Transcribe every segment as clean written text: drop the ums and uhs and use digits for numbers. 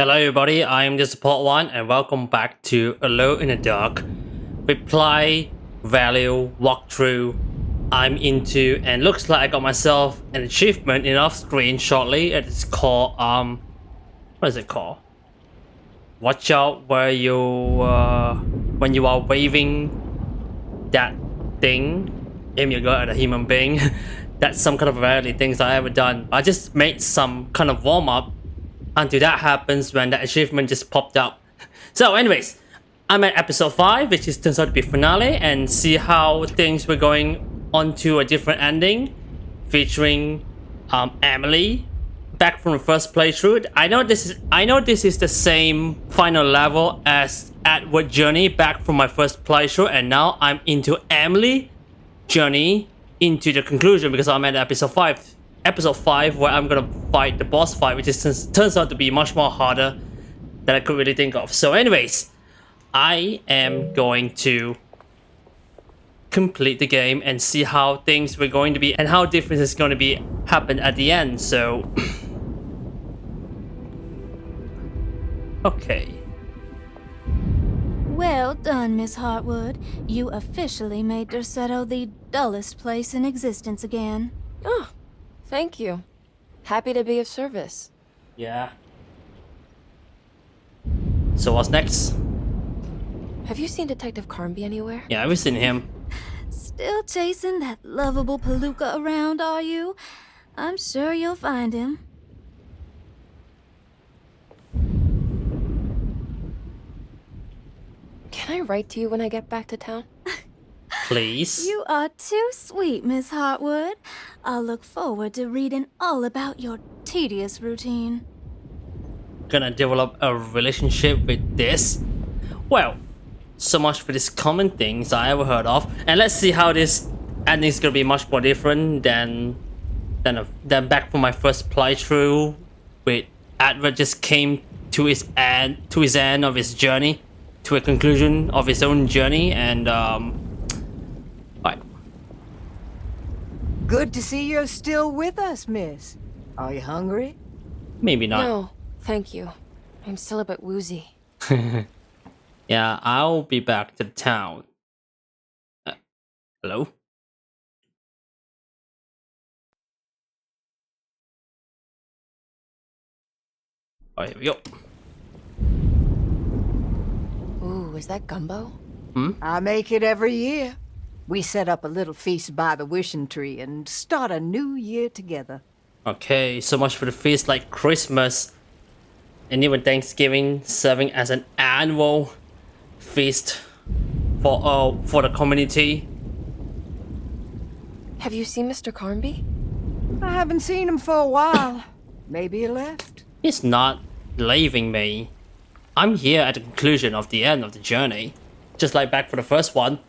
Hello everybody, I am TheSupportOne and welcome back to Alone in the Dark. Reply, value, walkthrough, I'm into, and looks like I got myself an achievement in off screen shortly. It's called, what is it called? Watch out where you, when you are waving that thing, aim your gun at a human being. That's some kind of rarely things I ever done. I just made some kind of warm up until that happens when that achievement just popped up. So anyways, I'm at episode 5, which is turns out to be finale, and see how things were going on to a different ending featuring Emily back from the first playthrough. I know this is the same final level as Edward journey back from my first playthrough, and now I'm into Emily journey into the conclusion because I'm at episode 5 where I'm gonna fight the boss fight, which is turns out to be much more harder than I could really think of. So anyways, I am going to complete the game and see how things were going to be and how different is going to be happen at the end. So okay. Well done, Miss Hartwood. You officially made Derceto the dullest place in existence again. Oh, thank you. Happy to be of service. Yeah. So what's next? Have you seen Detective Carnby anywhere? Yeah, I've seen him. Still chasing that lovable palooka around, are you? I'm sure you'll find him. Can I write to you when I get back to town? Please. You are too sweet, Miss Hartwood. I'll look forward to reading all about your tedious routine. Gonna develop a relationship with this? Well, so much for these common things I ever heard of, and let's see how this ending is gonna be much more different than back from my first playthrough, with Edward just came to his end of his journey, to a conclusion of his own journey, and right. Good to see you're still with us, miss. Are you hungry? Maybe not. No, thank you. I'm still a bit woozy. Yeah, I'll be back to the town. Hello? Oh, here we go. Ooh, is that gumbo? I make it every year. We set up a little feast by the wishing tree and start a new year together. Okay, so much for the feast like Christmas and even Thanksgiving, serving as an annual feast for the community. Have you seen Mr. Carnby? I haven't seen him for a while. Maybe he left. He's not leaving me. I'm here at the conclusion of the end of the journey, just like back for the first one.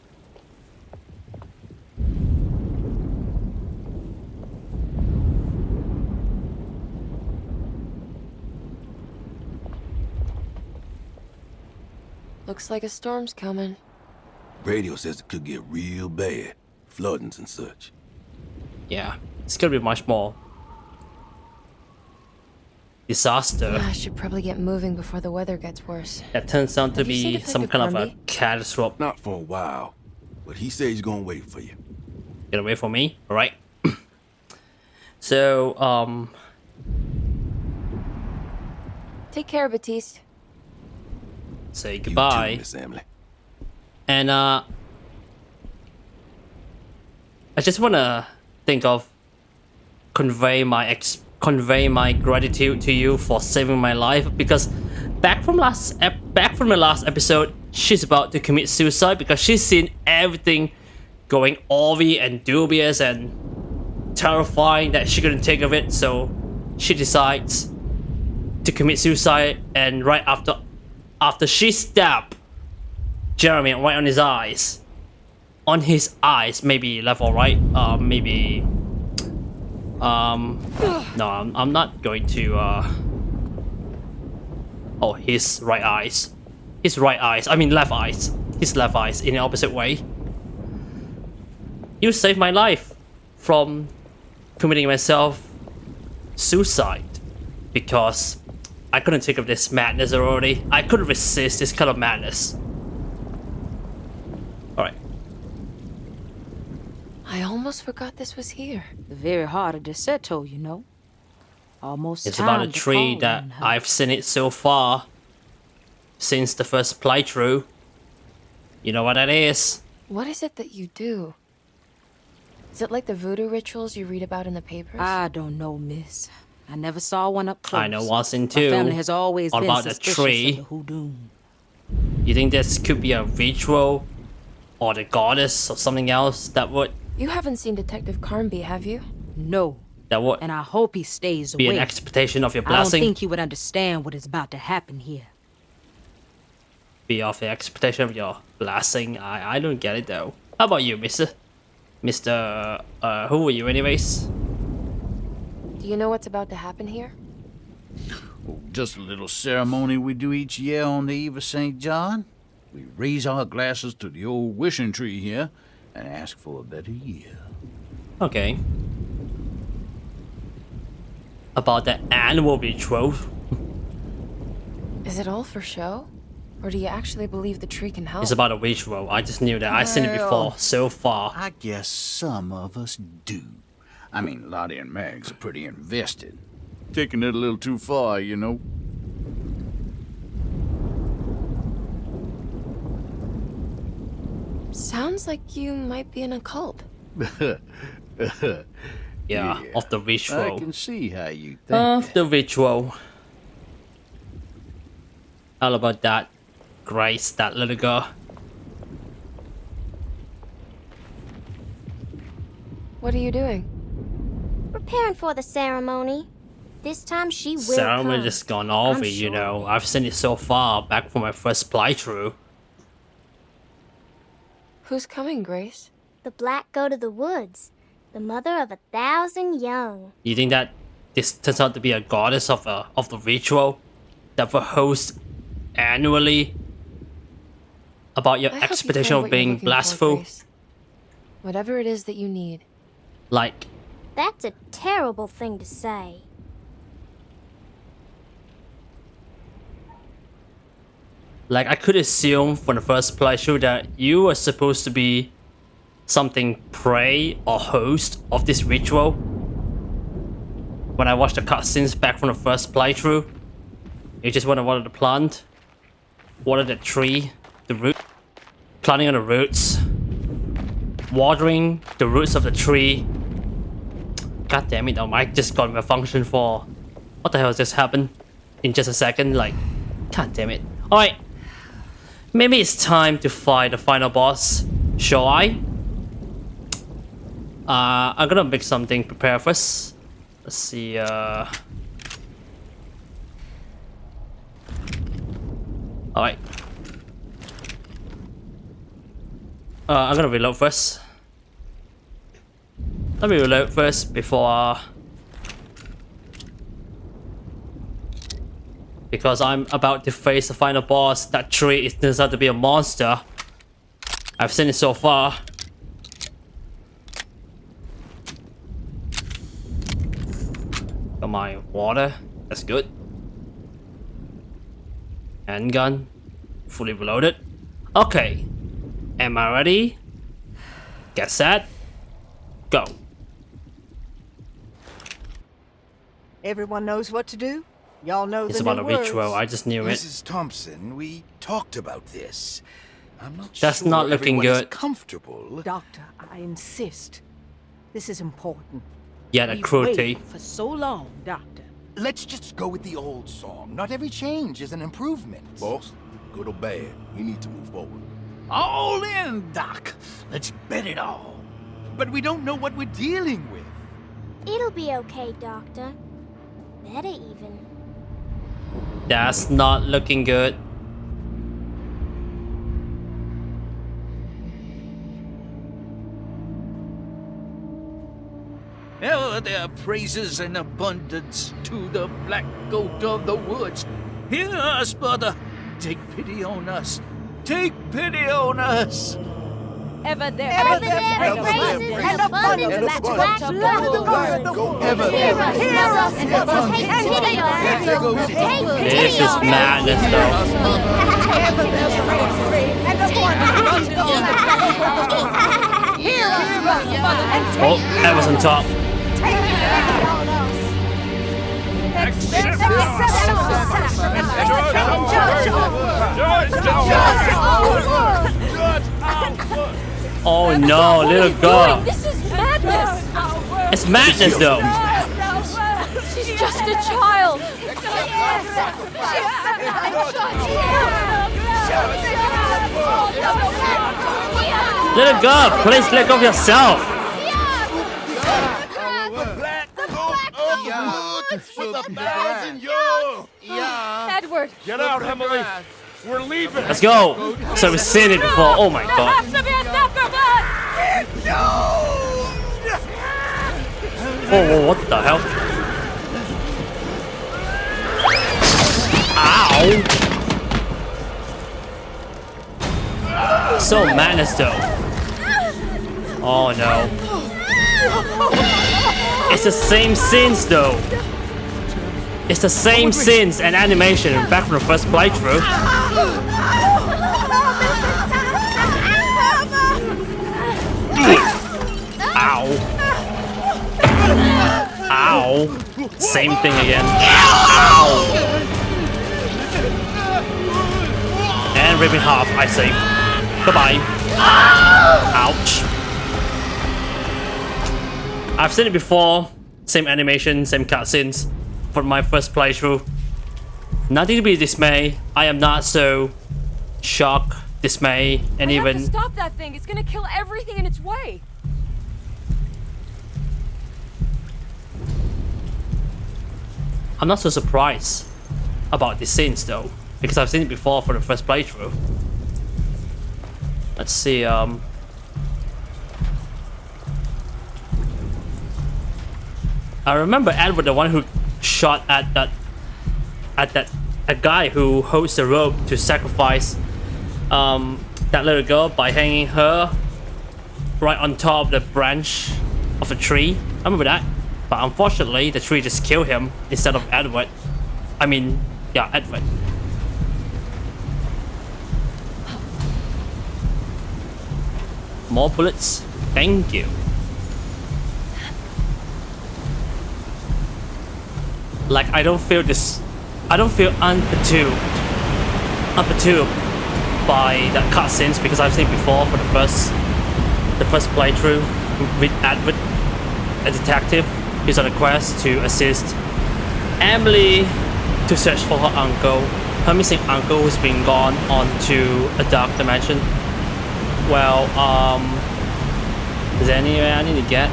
Looks like a storm's coming. Radio says it could get real bad. Floodings and such. Yeah, it's gonna be much more disaster. I should probably get moving before the weather gets worse. That turns out to Have you seen be some Detective kind of a Carnby? catastrophe. Not for a while. But he says he's gonna wait for you. Get away from me, alright? So, Take care, Batiste. say You goodbye. too, Miss Emily. And I just wanna think of convey my gratitude to you for saving my life, because back from the last episode, she's about to commit suicide because she's seen everything going awry and dubious and terrifying that she couldn't take of it, so she decides to commit suicide. And right after she stabbed Jeremy right on his eyes, maybe left or right, maybe no, I'm not going to oh, his right eyes, I mean left eyes, his left eyes in the opposite way. You saved my life from committing myself suicide, because I couldn't think of this madness already. I couldn't resist this kind of madness. Alright. I almost forgot this was here. The very heart of Derceto, you know. Almost It's time about a to tree call that on her. I've seen it so far. Since the first playthrough. You know what that is? What is it that you do? Is it like the voodoo rituals you read about in the papers? I don't know, miss. I never saw one up close. I know what's in My two. family has always What been about the suspicious tree? of the hoodoo. You think this could be a ritual? Or the goddess or something else that would You haven't seen Detective Carnby, have you? No, that would and I hope he stays be away. an expectation of your I don't blessing? think he would understand what is about to happen here. Be of the expectation of your blessing. I don't get it though. How about you, Mr. Who are you anyways? Do you know what's about to happen here? Oh, just a little ceremony we do each year on the eve of St. John. We raise our glasses to the old wishing tree here and ask for a better year. Okay. About the annual ritual. Is it all for show? Or do you actually believe the tree can help? It's about a ritual. I just knew that. I've seen it before so far. I guess some of us do. I mean, Lottie and Mags are pretty invested. Taking it a little too far, you know. Sounds like you might be in a cult. Yeah, of the I ritual. can see how you think. Of the ritual. How about that? Grace, that little girl. What are you doing? Preparing for the ceremony. This time she will Ceremony come. just gone over, I'm you sure. know. I've seen it so far back from my first playthrough. Who's coming, Grace? The black goat of the woods, the mother of 1,000 young. You think that this turns out to be a goddess of the ritual that will host annually? About your I hope you expectation find of what you're being looking for, blissful? Grace. Whatever it is that you need. Like, That's a terrible thing to say. I could assume from the first playthrough that you were supposed to be something prey or host of this ritual. When I watched the cutscenes back from the first playthrough, you just water the plant, water the tree, the root, planting on the roots, watering the roots of the tree. God damn it, the mic just got malfunction for what the hell just happened in just a second. Like, god damn it. Alright. Maybe it's time to fight the final boss. Shall I? I'm gonna make something prepare first. Let's see, Alright. I'm gonna reload first. Let me reload first before... Because I'm about to face the final boss. That tree turns out to be a monster. I've seen it so far. Got my water. That's good. Handgun. Fully reloaded. Okay. Am I ready? Get set. Go. Everyone knows what to do? Y'all know It's the about new a words. ritual. I just knew it. Mrs. Thompson, we talked about this. I'm not That's sure not looking everyone is good. comfortable. Doctor, I insist. This is important. Yeah, the We've cruelty. waited for so long, Doctor. Let's just go with the old song. Not every change is an improvement. Boss, good or bad, we need to move forward. All in, Doc. Let's bet it all. But we don't know what we're dealing with. It'll be okay, Doctor. Better even. That's not looking good. Oh, there are praises and abundance to the black goat of the woods. Hear us, brother. Take pity on us. Take pity on us. Ever there are praises and abundance that lack no word. Hear us, and take pity on us. Take pity This is on us. madness, though. Ever there's a race and abundance. Hear us, and Oh, Eva's on top. Oh no, little girl. This is madness! It's madness, though. She's just a child! Little girl, please let go of yourself. Edward! Get out, Emily! We're leaving! Let's go. So we've seen it before. Oh my god. To be a sacrifice! Oh, what the hell? Ow! So madness, though. Oh no. It's the same scenes, though. It's the same scenes and animation back from the first playthrough. Ow. Ow. Same thing again. Ow. And rip in half, I say. Goodbye. Ouch. I've seen it before. Same animation, same cutscenes for my first playthrough. Nothing to be dismayed. I am not so shocked, dismayed, and I even... have to stop that thing. It's gonna kill everything in its way. I'm not so surprised about these scenes, though, because I've seen it before for the first playthrough. Let's see, I remember Edward, the one who shot at a guy who holds the rope to sacrifice that little girl by hanging her right on top of the branch of a tree. I remember that. But unfortunately, the tree just killed him instead of Edward. I mean, yeah, Edward. More bullets. Thank you. Like, I don't feel unperturbed by the cutscenes because I've seen it before for the first playthrough with Edward, a detective who's on a quest to assist Emily to search for her uncle, her missing uncle who's been gone on to a dark dimension. Well, is there anywhere I need to get?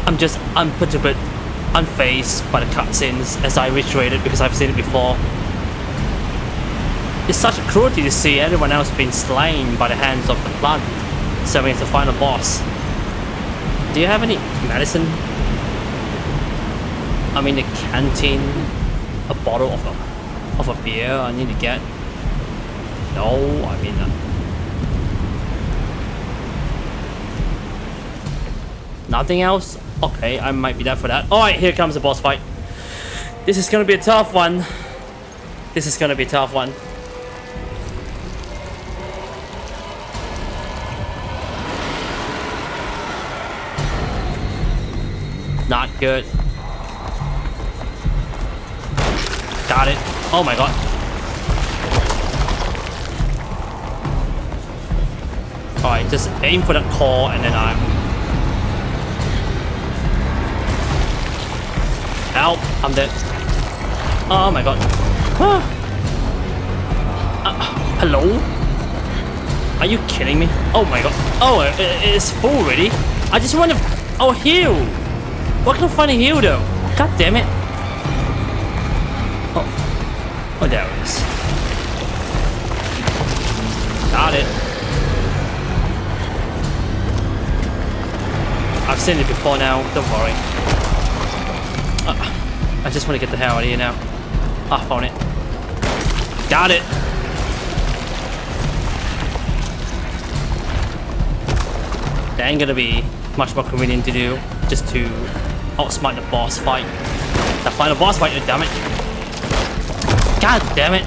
I'm just unperturbed, unfazed by the cutscenes as I reiterated because I've seen it before. It's such a cruelty to see everyone else being slain by the hands of the plant, serving as the final boss. Do you have any medicine? I mean, a canteen, a bottle of a beer I need to get? No, I mean, nothing else? Okay, I might be there for that. Alright, here comes the boss fight. This is gonna be a tough one. This is gonna be a tough one. Not good. Got it. Oh my god. Alright, just aim for that core and then Help! I'm dead. Oh my god. Hello? Are you kidding me? Oh my god. Oh, it's full already? I just want to... Oh, heal! What can I find a heal though? God damn it. Oh, there it is. Got it. I've seen it before now, don't worry. I just want to get the hell out of here now. I found it. Got it. That ain't gonna be much more convenient to do, just to outsmart the boss fight. The final boss fight, damn it. God damn it.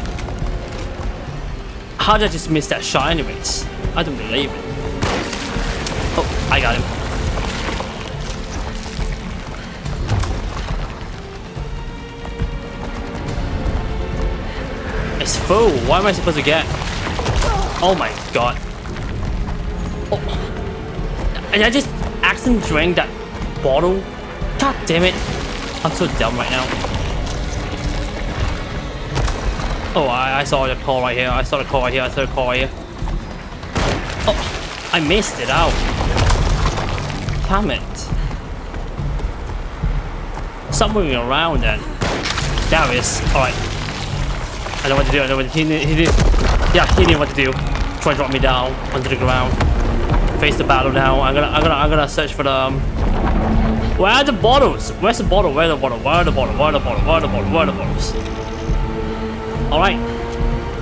How did I just miss that shot anyways? I don't believe it. Oh, I got him. It's full. What am I supposed to get? Oh my god. Oh. And I just accidentally drank that bottle. God damn it. I'm so dumb right now. Oh, I saw the call right here. I saw the call right here. I saw the call right here. Oh, I missed it out. Damn it. Stop moving around then. There it is. Alright. I know what to do. I know what he did. Yeah, he knew what to do. Try to drop me down onto the ground. Face the battle now. I'm gonna search for the where are the bottles? Where's the bottle? Where are the bottle? Where are the bottle? Where are the bottle? Where are the bottle? Where are the bottles? Alright.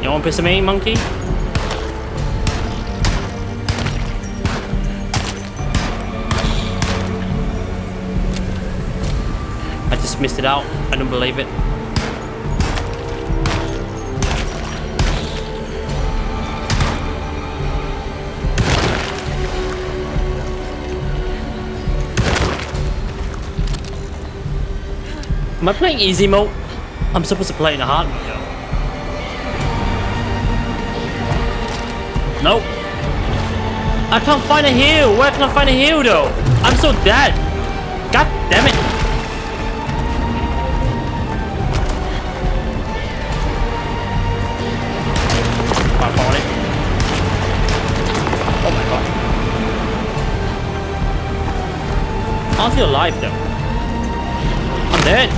You want a piece of me, monkey? I just missed it out. I don't believe it. Am I playing easy mode? I'm supposed to play in the hard mode though. Nope. I can't find a heal. Where can I find a heal though? I'm so dead. God damn it. I found it. Oh my god. I'm still alive though. I'm dead.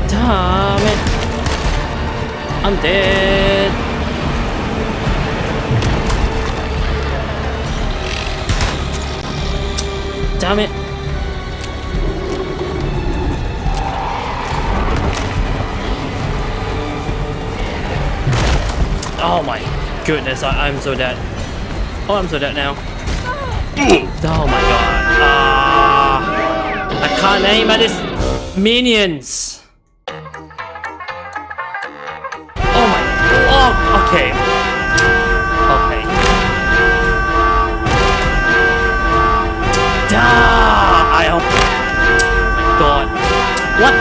Damn it. I'm dead. Damn it. Oh my goodness, I'm so dead. Oh, I'm so dead now. Oh my god. I can't aim at this minions. Oh my. Oh, okay. Okay. I hope. Oh my god. What?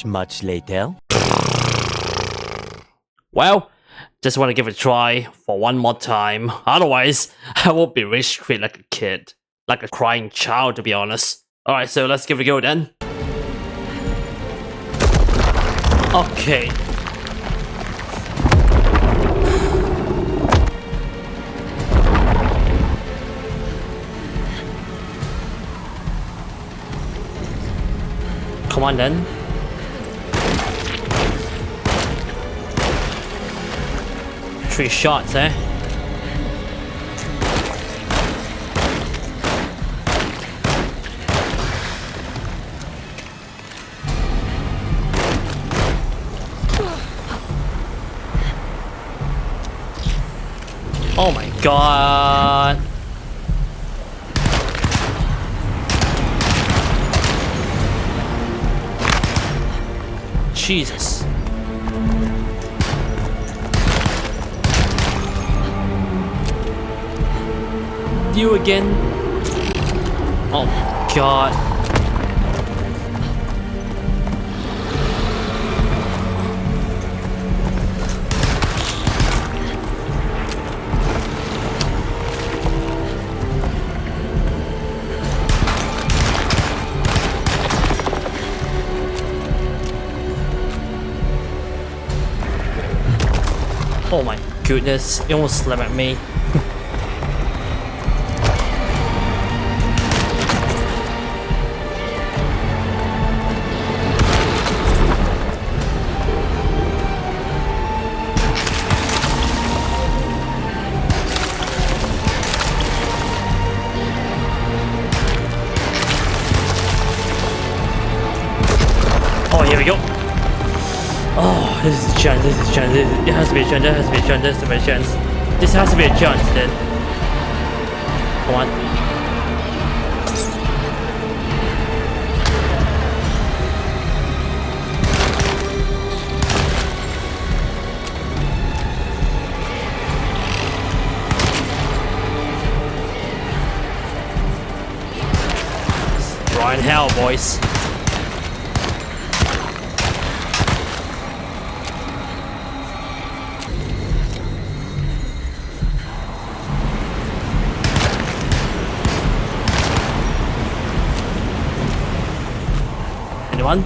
Much later. Well, just want to give it a try for one more time. Otherwise, I won't be rage quit like a kid. Like a crying child, to be honest. Alright, so let's give it a go then. Okay. Come on then. Three shots, eh? Oh my god. Jesus. You again? Oh my god. Oh my goodness, he almost slammed at me. Oh, here we go. Oh, this is chance. This is a chance. There has to be a chance. There has to be a chance. There has to be a chance. This has to be a chance then. Come on. Right in hell, boys. Anyone?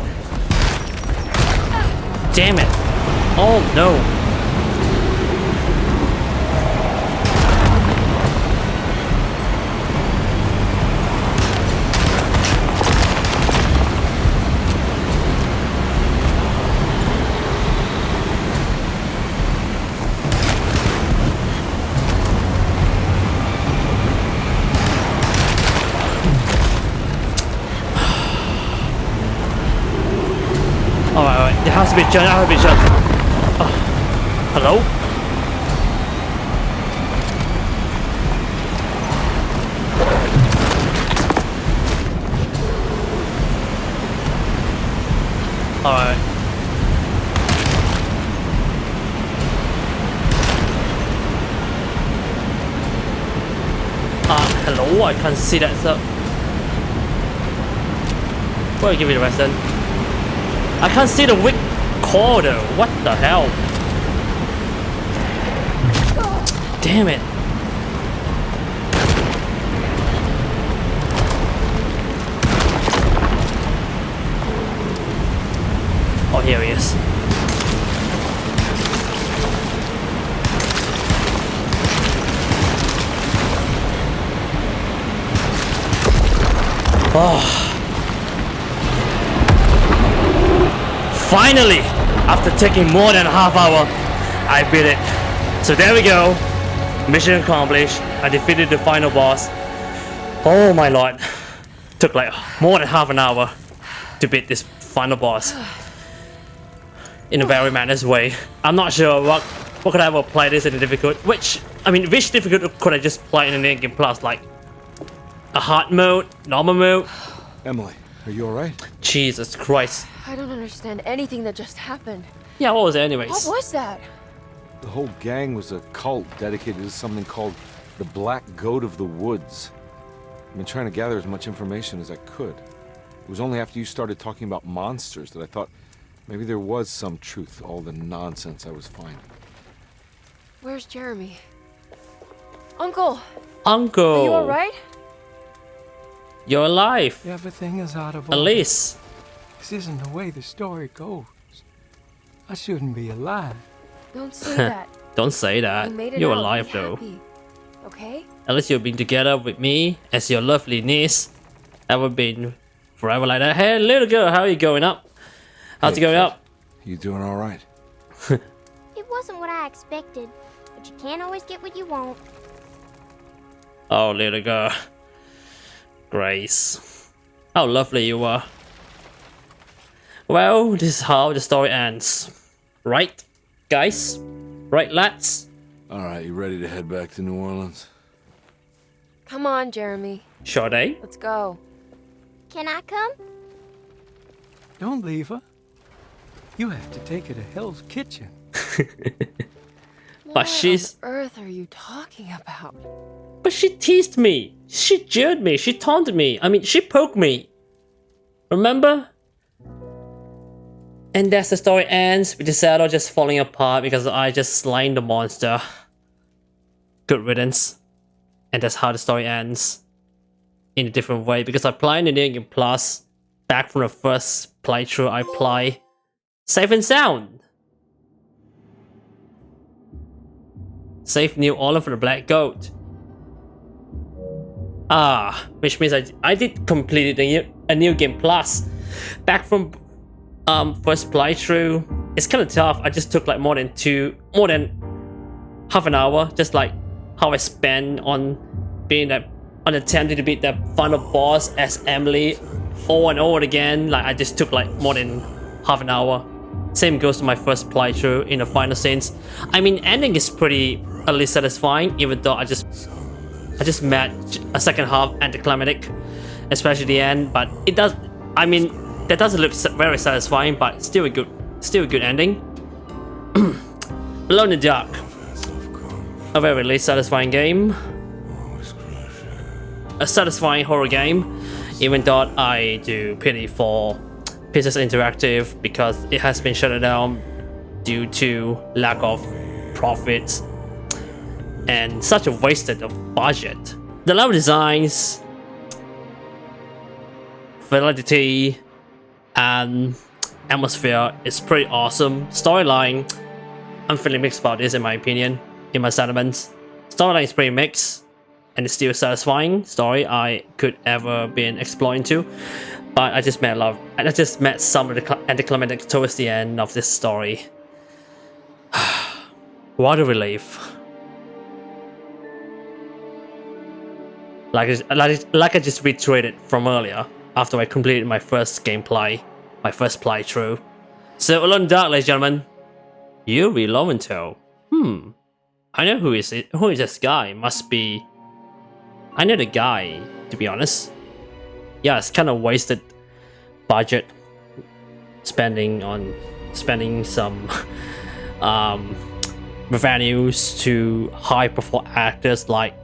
Damn it. Oh no. Alright, there has to be a chance, there has to be a chance. Oh. Hello? Alright. Hello? I can't see that stuff. Well, give me the rest then. I can't see the wick core though. What the hell? Damn it. Oh, here he is. Oh. Finally, after taking more than a half hour, I beat it. So there we go. Mission accomplished. I defeated the final boss. Oh my lord. Took like more than half an hour to beat this final boss. In a very madness way. I'm not sure what could I ever play this in a difficult. Which difficult could I just play in an in-game plus, like a hard mode, normal mode? Emily, are you alright? Jesus Christ. I don't understand anything that just happened. Yeah, what was it anyways? What was that? The whole gang was a cult dedicated to something called the Black Goat of the Woods. I've been trying to gather as much information as I could. It was only after you started talking about monsters that I thought maybe there was some truth to all the nonsense I was finding. Where's Jeremy? Uncle! Uncle! Are you alright? You're alive. Everything is out of At order. least. This isn't the way the story goes. I shouldn't be alive. Don't say that. Don't say that. You made it You're out. alive Be though. happy. Okay? At least you've been together with me as your lovely niece. That would been forever like that. Hey little girl, how are you going up? How's it going up? You doing alright? It wasn't what I expected, but you can't always get what you want. Oh little girl. Grace. How lovely you are. Well, this is how the story ends. Right, guys? Right, lads? Alright, you ready to head back to New Orleans? Come on, Jeremy. Sure eh? Let's go. Can I come? Don't leave her. You have to take her to Hell's Kitchen. But she's... What on earth are you talking about? But she teased me. She jeered me. She taunted me. I mean, she poked me. Remember? And that's the story ends with Derceto just falling apart because I just slain the monster. Good riddance. And that's how the story ends. In a different way. Because I played in the game plus. Back from the first playthrough I play. Safe and sound. Save New Orleans for the Black Goat. Ah, which means I did complete a new game plus. Back from first playthrough. It's kind of tough. I just took like more than half an hour, just like how I spent on attempting to beat that final boss as Emily over and over again. Like I just took like more than half an hour. Same goes to my first playthrough in the final scenes. I mean, ending is pretty at least satisfying, even though I just met a second half anticlimactic, especially the end. But it does. I mean, that doesn't look very satisfying, but still a good ending. Alone in the Dark, a very least satisfying game. A satisfying horror game, even though I do pity for Pieces Interactive because it has been shut down due to lack of profits and such a wasted of budget. The level designs, validity, and atmosphere is pretty awesome. Storyline, I'm feeling mixed about this in my opinion, in my sentiments. Storyline is pretty mixed, and it's still a satisfying story I could ever been exploring to. But I just met some of the anticlimactic towards the end of this story. What a relief. Like I just reiterated from earlier, after I completed my first gameplay, my first playthrough. So Alone in the Dark, ladies and gentlemen, Yuri Lowenthal. I know who is it. Who is this guy? Must be. I know the guy, to be honest. Yeah, it's kind of wasted budget spending some revenues to high-profile actors like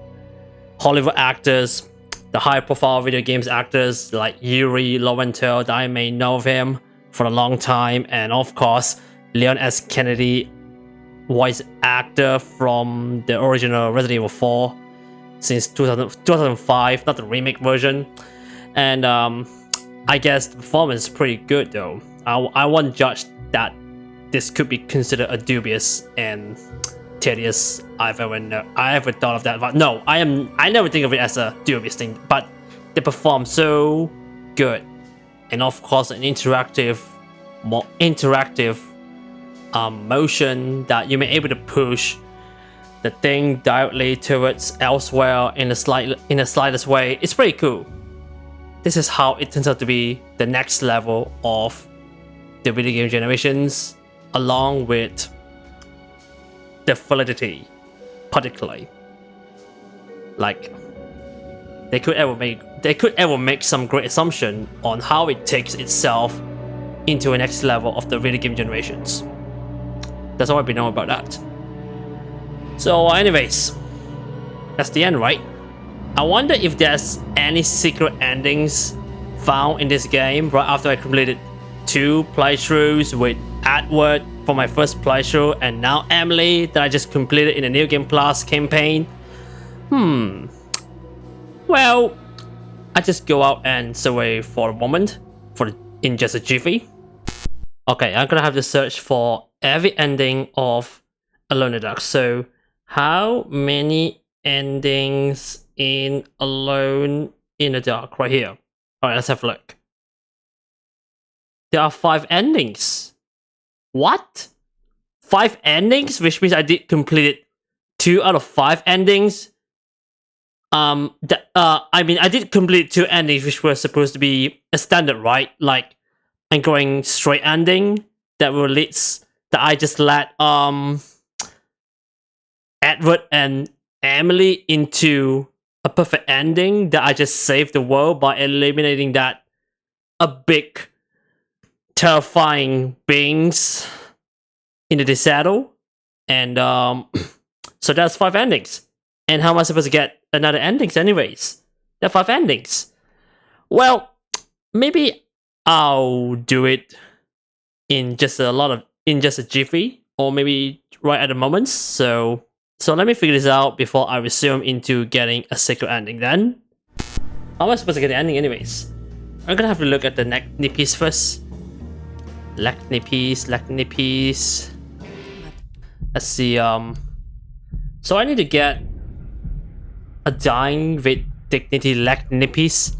Hollywood actors, the high-profile video games actors like Yuri Lowenthal, that I may know of him for a long time, and of course Leon S. Kennedy, voice actor from the original Resident Evil 4 since 2005, not the remake version. And I guess the performance is pretty good though. I won't judge that this could be considered a dubious and tedious. I ever thought of that, but no, I never think of it as a dubious thing. But they perform so good, and of course an more interactive motion that you may able to push the thing directly towards elsewhere in the slightest way. It's pretty cool. This is how it turns out to be the next level of the video game generations, along with the validity, particularly. Like they could ever make some great assumption on how it takes itself into a next level of the video game generations. That's all we know about that. So anyways, that's the end, right? I wonder if there's any secret endings found in this game right after I completed 2 playthroughs with Edward for my first playthrough, and now Emily that I just completed in the New Game Plus campaign. Well, I just go out and survey for a moment, in just a jiffy. Okay, I'm gonna have to search for every ending of Alone in the Dark. So, how many endings in Alone in the Dark? Right here. Alright, let's have a look. There are 5 endings. What? 5 endings? Which means I did complete 2 out of 5 endings. I mean, I did complete 2 endings which were supposed to be a standard, right? Like, I'm going straight ending that I just let Edward and Emily into a perfect ending that I just saved the world by eliminating that a big terrifying beings in the Derceto. And so that's 5 endings. And how am I supposed to get another endings anyways? There are 5 endings. Well, maybe I'll do it in just a jiffy, or maybe right at the moment. So let me figure this out before I resume into getting a secret ending then. How am I supposed to get the ending anyways? I'm gonna have to look at the nippies first. Nippies. Let's see, so I need to get a dying with dignity nippies.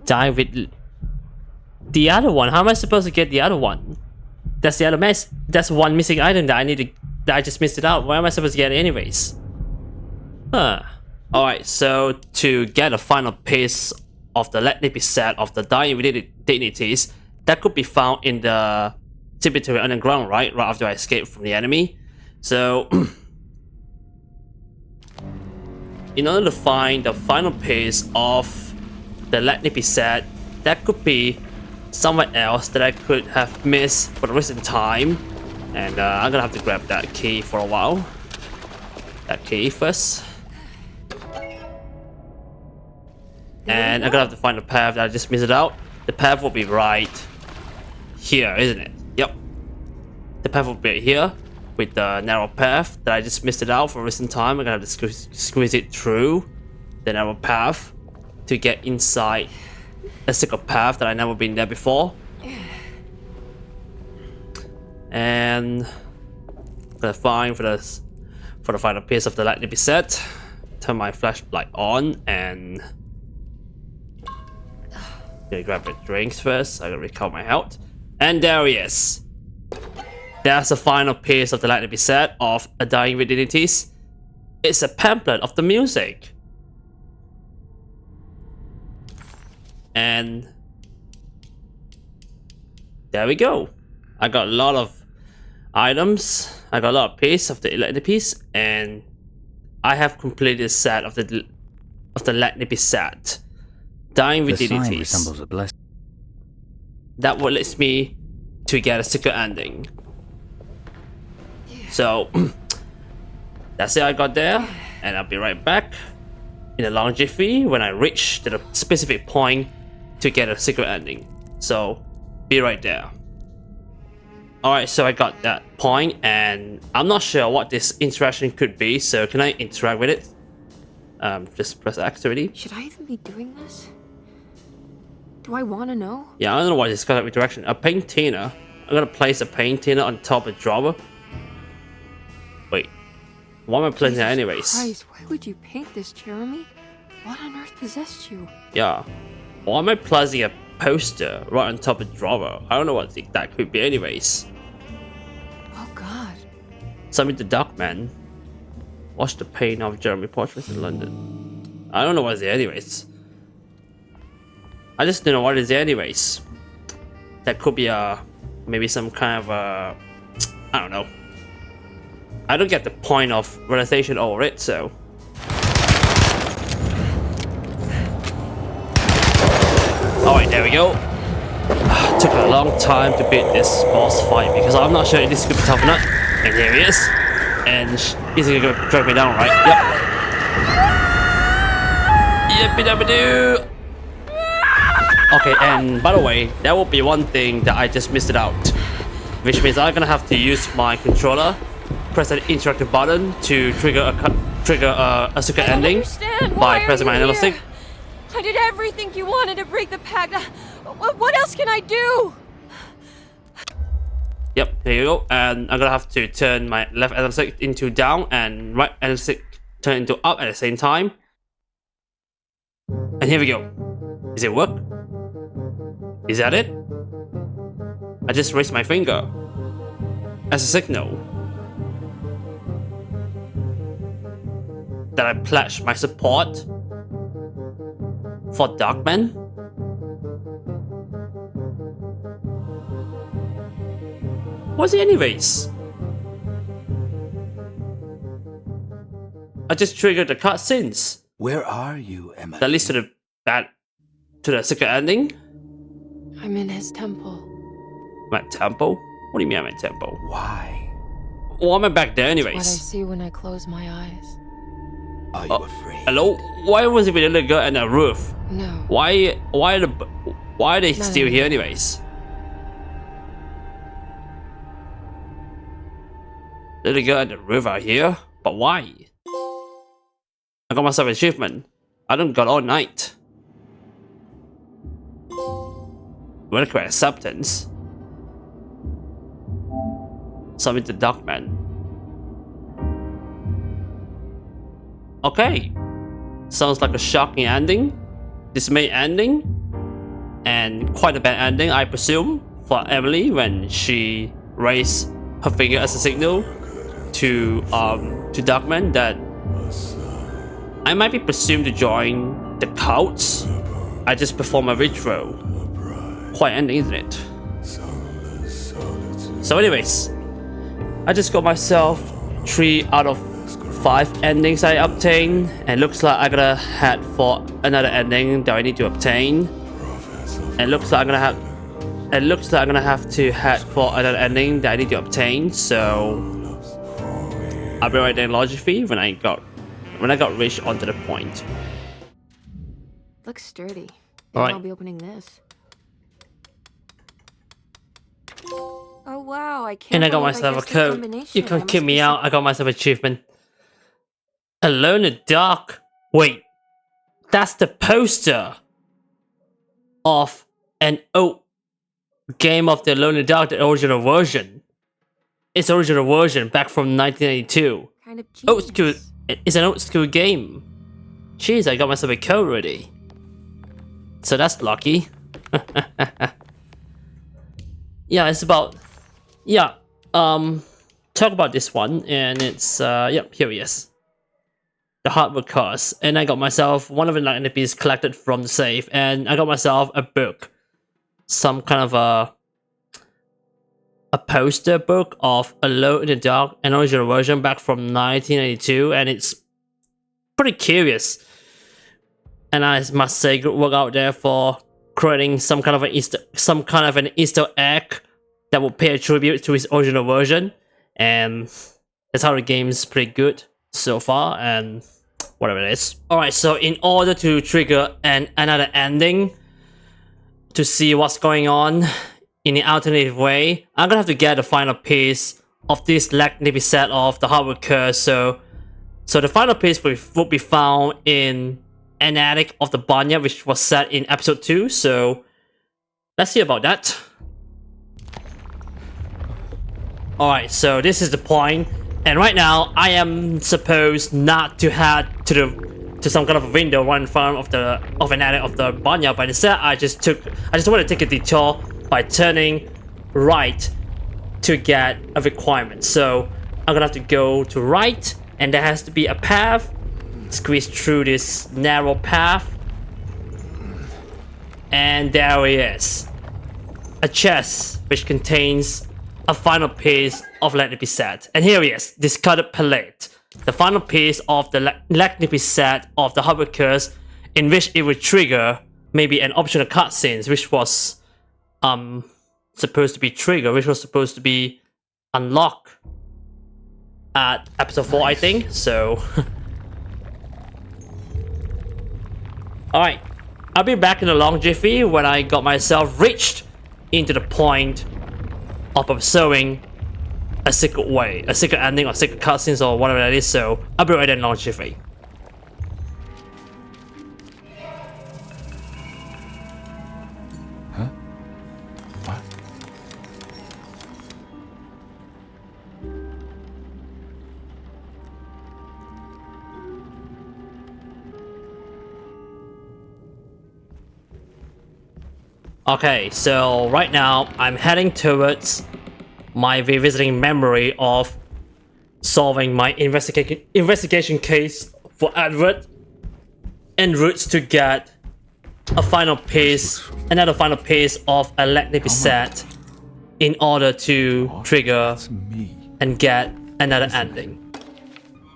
Dying with the other one. How am I supposed to get the other one? That's the other mess. That's one missing item that I just missed it out. Where am I supposed to get it anyways? Alright, so to get a final piece of the Let Nippy set of the Dying with Dignities, that could be found in the cemetery underground, right after I escaped from the enemy. So in order to find the final piece of the Let It Be Said, that could be somewhere else that I could have missed for the recent time, and I'm gonna have to grab that key for a while. That key first, and I'm gonna have to find the path that I just missed out. The path will be right here, isn't it? Yep. The path will be here with the narrow path that I just missed it out for a recent time. I'm gonna have to squeeze it through the narrow path to get inside a secret path that I've never been there before. And I'm gonna find for the final piece of the Let It Be Said. Turn my flashlight on and gonna grab the drinks first. I'm gonna recover my health. And there he is. That's the final piece of the Let It Be Said of A Dying Virginities. It's a pamphlet of the music. And there we go. I got a lot of items. I got a lot of pieces of the Let It Be, and I have completed a set of the Let It Be Said. Dying Virginities. Resembles a blessing. That what leads me to get a secret ending. So that's it I got there, and I'll be right back in a long jiffy when I reach to the specific point to get a secret ending. So be right there. Alright, so I got that point, and I'm not sure what this interaction could be, so can I interact with it? Just press X already. Should I even be doing this? Do I want to know? Yeah, I don't know what this kind of interaction. A paintina. I'm gonna place a paintina on top of the drawer. Wait, why am I placing that anyways? Christ, why would you paint this, Jeremy? What on earth possessed you? Yeah, why am I placing a poster right on top of the drawer? I don't know what that could be anyways. Oh God. Summon the Dark Man. Watch the pain of Jeremy portraits in London. I don't know what it is anyways. I just don't know what it is anyways. That could be maybe some kind of I don't know. I don't get the point of realization over it, so. Alright, there we go. Took a long time to beat this boss fight because I'm not sure if this could be tough enough. And here he is. And he's gonna drag me down, right? Yep. Yippee-dappy-doo! Okay, and by the way, that will be one thing that I just missed it out. Which means I'm gonna have to use my controller, press an interactive button to trigger a secret ending by pressing my analog. I did everything you wanted to break the pact. What else can I do? Yep, there you go. And I'm gonna have to turn my left analog into down and right analog turn into up at the same time. And here we go. Does it work? Is that it? I just raised my finger as a signal that I pledge my support for Darkman. What's it anyways? I just triggered the cutscenes. Where are you, Emily? That leads to the secret ending. I'm in his temple. I'm at temple? What do you mean I'm at temple? Why? Well, I'm back there anyways. What I see when I close my eyes. Are you afraid? Hello? Why was it with a little girl and a roof? No. Why are they still here anyways? Little girl and the roof are here? But why? I got myself an achievement. I don't got all night. Welcome acceptance. Submit the Darkman. Okay. Sounds like a shocking ending. Dismay ending. And quite a bad ending, I presume, for Emily when she raised her finger as a signal to Darkman that I might be presumed to join the cults. I just perform a ritual. Quite ending, isn't it? So anyways, I just got myself 3 out of 5 endings I obtained, and looks like I'm gonna head for another ending that I need to obtain. And looks like I'm gonna have to head for another ending that I need to obtain. So I'll be right there in Logify when I got reached onto the point. Looks sturdy. All right. I'll be opening this. Oh wow, I can't. And I got believe myself a guessed the code. combination. You I can must kick me be out. I got myself an achievement. Alone in the Dark. Wait, that's the poster of an old game of the Alone in the Dark, the original version. It's original version back from 1982. kind of Old school. genius. It's an old school game. Jeez, I got myself a code already. So that's lucky. Yeah, it's about. Yeah. Talk about this one, and it's yep, here he is. The Harbour curse, and I got myself one of the lightning collected from the safe, and I got myself a book, some kind of a poster book of Alone in the Dark, an original version back from 1982, and it's pretty curious. And I must say, good work out there for creating some kind of an Easter egg that will pay a tribute to his original version, and that's how the game's pretty good so far, and whatever it is. Alright, so in order to trigger another ending to see what's going on in an alternative way, I'm gonna have to get the final piece of this lightning set of the Harbour curse. So the final piece will be found in an attic of the barnyard, which was set in episode 2. So let's see about that. Alright, so this is the point, and right now I am supposed not to head to some kind of a window right in front of an attic of the barnyard, but instead I just want to take a detour by turning right to get a requirement. So I'm gonna have to go to right, and there has to be a path, squeeze through this narrow path, and there he is, a chest which contains a final piece of lightning set. And here he is, discarded palette, the final piece of the lightning set of the Harbour curse, in which it would trigger maybe an optional cutscenes, which was supposed to be unlocked at episode 4, I think. So alright, I'll be back in a long jiffy when I got myself reached into the point of observing a secret way, a secret ending or secret cutscenes or whatever that is. So I'll be right there in long jiffy. Huh? What? Okay, so right now I'm heading towards my revisiting memory of solving my investigation case for Edward, en route to get a final piece, another final piece of a lightning set in order to trigger and get another ending.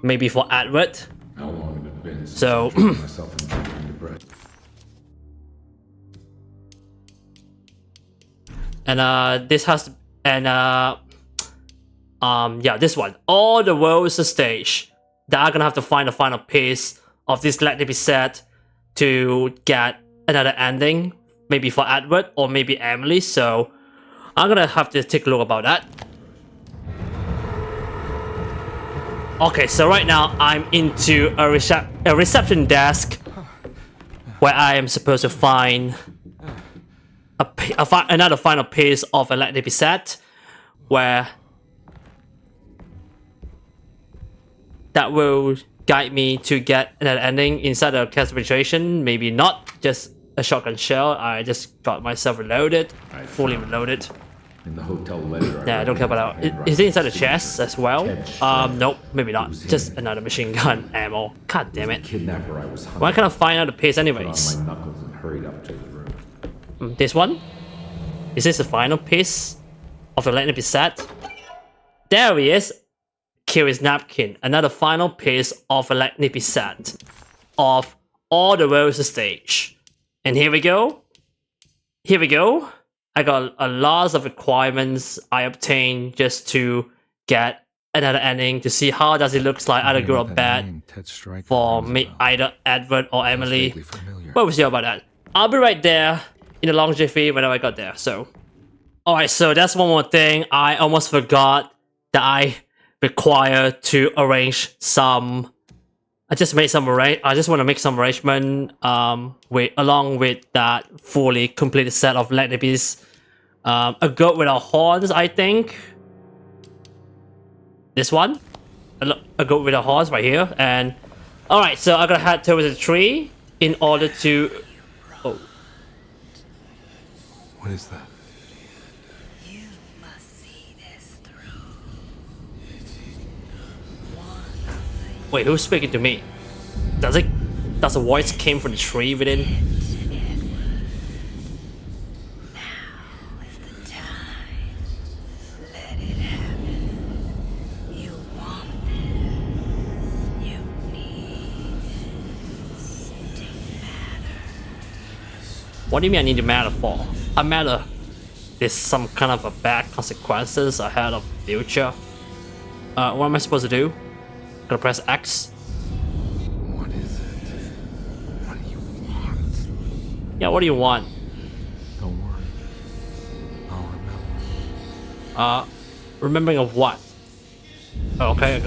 Maybe for Edward. How long had it been since So I trained myself in drinking the bread? And this has yeah, this one. All the world is a stage that I'm gonna have to find the final piece of this lightning set to get another ending, maybe for Edward or maybe Emily. So I'm gonna have to take a look about that. Okay, so right now I'm into a reception desk where I am supposed to find another final piece of a lightning set, where that will guide me to get another ending inside the classification. Maybe not just a shotgun shell. I just got myself reloaded, fully reloaded. In the hotel letter, Yeah, I don't care about that. Is it inside the chest as well? Nope, maybe not. Just another machine gun ammo. God damn it. Kidnapper I was Why can't I find out the piece anyways? Put on my knuckles and hurried up to his room. This one? Is this the final piece? of the Let It Be set. There he is. Kill his napkin. Another final piece of the Let It Be set of All the World's a Stage. And here we go. Here we go. I got a lot of requirements I obtained just to get another ending to see how does it looks like, either good or bad, for me, either Edward or Emily. What was you about that? I'll be right there in the long jiffy whenever I got there. So, alright, so that's one more thing. I almost forgot that I require to arrange some. I just want to make some arrangement along with that fully completed set of Let It Be's. A goat without horns, I think. This one, a goat with a horse right here, and all right. So I'm gonna head towards the tree in order to. Oh, what is that? You must see this through. Wait, who's speaking to me? Does a voice came from the tree within? What do you mean I need to matter for? I matter. There's some kind of a bad consequences ahead of the future. What am I supposed to do? Gonna press X? What is it? What do you want? Yeah, what do you want? Don't worry. I'll remember. Remembering of what? Oh, okay.